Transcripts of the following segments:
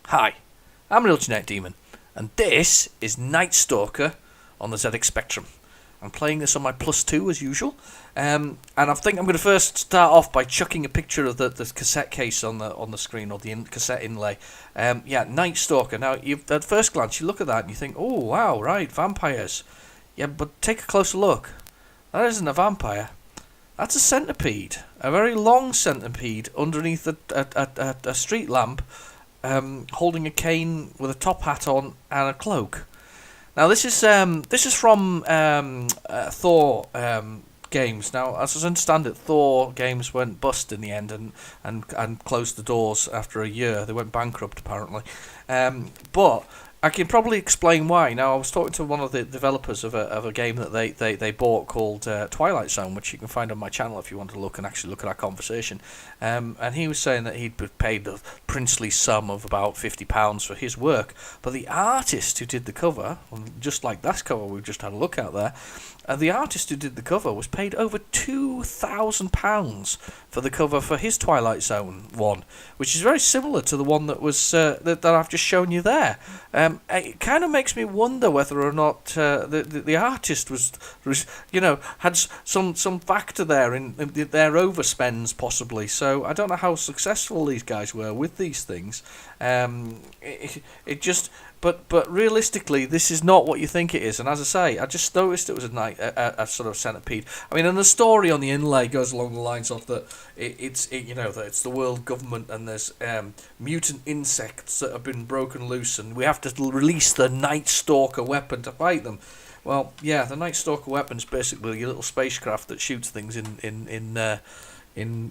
Hi, I'm Real Genetic Demon, and this is Night Stalker on the ZX Spectrum. I'm playing this on my +2 as usual, and I think I'm going to first start off by chucking a picture of the cassette case on the screen, or the cassette inlay. Night Stalker. Now, at first glance, you look at that and you think, oh wow, right, vampires. Yeah, but take a closer look. That isn't a vampire. That's a centipede, a very long centipede underneath a street lamp. Holding a cane with a top hat on and a cloak. Now this is from Thor games. Now, as I understand it, Thor games went bust in the end and closed the doors after a year. They went bankrupt apparently, but I can probably explain why. Now, I was talking to one of the developers of a game that they bought called Twilight Zone, which you can find on my channel if you want to look and actually look at our conversation. And he was saying that he'd paid a princely sum of about £50 for his work, but the artist who did the cover, just like this cover we've just had a look at there, the artist who did the cover was paid over £2,000 for the cover for his Twilight Zone one, which is very similar to the one that was that I've just shown you there. It kind of makes me wonder whether or not the artist was had some factor there in their overspends possibly. So I don't know how successful these guys were with these things. But realistically, this is not what you think it is. And as I say, I just noticed it was a sort of centipede. I mean, and the story on the inlay goes along the lines of that it's the world government, and there's mutant insects that have been broken loose, and we have to release the Night Stalker weapon to fight them. Well, yeah, the Night Stalker weapon is basically a little spacecraft that shoots things in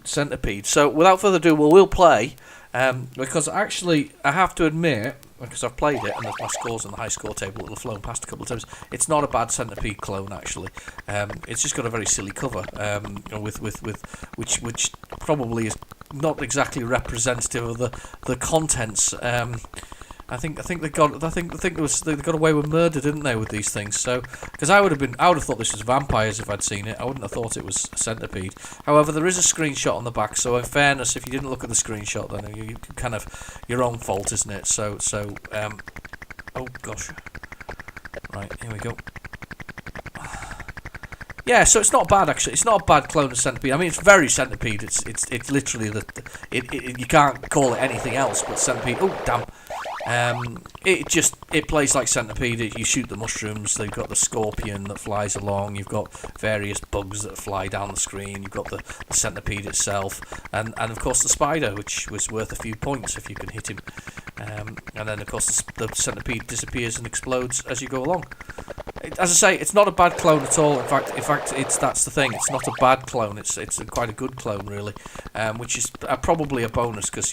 centipede. So without further ado, we'll play. Because actually, I have to admit, because I've played it and my scores on the high score table will have flown past a couple of times, it's not a bad centipede clone actually. It's just got a very silly cover, which probably is not exactly representative of the contents. I think they got away with murder, didn't they, with these things? So, because I would have thought this was vampires if I'd seen it. I wouldn't have thought it was a centipede. However, there is a screenshot on the back. So, in fairness, if you didn't look at the screenshot, then you kind of your own fault, isn't it? So, oh gosh, right, here we go. Yeah, so it's not bad actually. It's not a bad clone of centipede. I mean, it's very centipede. It's literally you can't call it anything else but centipede. Oh damn. It plays like centipede. You shoot the mushrooms. They've got the scorpion that flies along. You've got various bugs that fly down the screen. You've got the centipede itself, and of course the spider, which was worth a few points if you can hit him. And then of course the centipede disappears and explodes as you go along. As I say, it's not a bad clone at all. In fact, that's the thing. It's not a bad clone. It's quite a good clone, really, which is probably a bonus because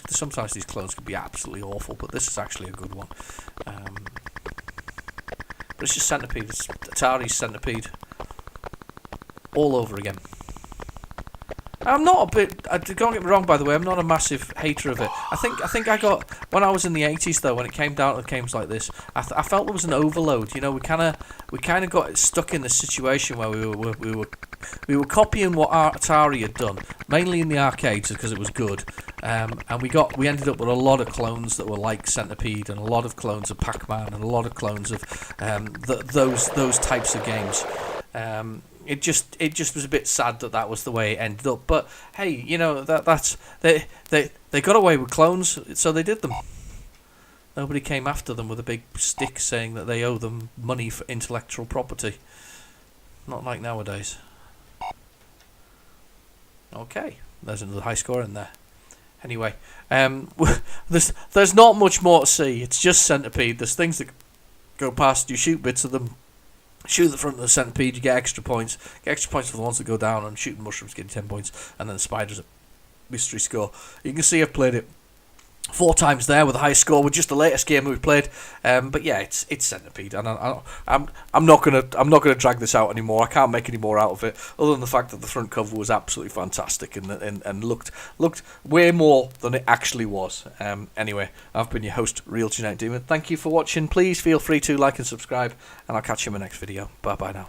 sometimes these clones can be absolutely awful, but this is actually a good one. But it's just centipede. It's Atari's centipede all over again. I'm not a bit. Don't get me wrong, by the way. I'm not a massive hater of it. I think I got when I was in the 80s though. When it came down to games like this, I felt there was an overload. You know, we kind of got stuck in this situation where we were copying what Atari had done, mainly in the arcades because it was good. And we ended up with a lot of clones that were like Centipede, and a lot of clones of Pac-Man, and a lot of clones of those types of games. It just was a bit sad that was the way it ended up. But hey, you know that's they got away with clones, so they did them. Nobody came after them with a big stick saying that they owe them money for intellectual property. Not like nowadays. Okay, there's another high score in there. Anyway, there's not much more to see. It's just centipede. There's things that go past. You shoot bits of them. Shoot the front of the centipede, you get extra points. Get extra points for the ones that go down, and shooting mushrooms getting 10 points. And then the spider's a mystery score. You can see I've played it 4 times there with a high score with just the latest game we've played. But yeah, it's centipede, and I'm not gonna drag this out anymore. I can't make any more out of it, other than the fact that the front cover was absolutely fantastic and looked way more than it actually was. Anyway, I've been your host, Real Genetic Demon. Thank you for watching. Please feel free to like and subscribe, and I'll catch you in my next video. Bye bye now.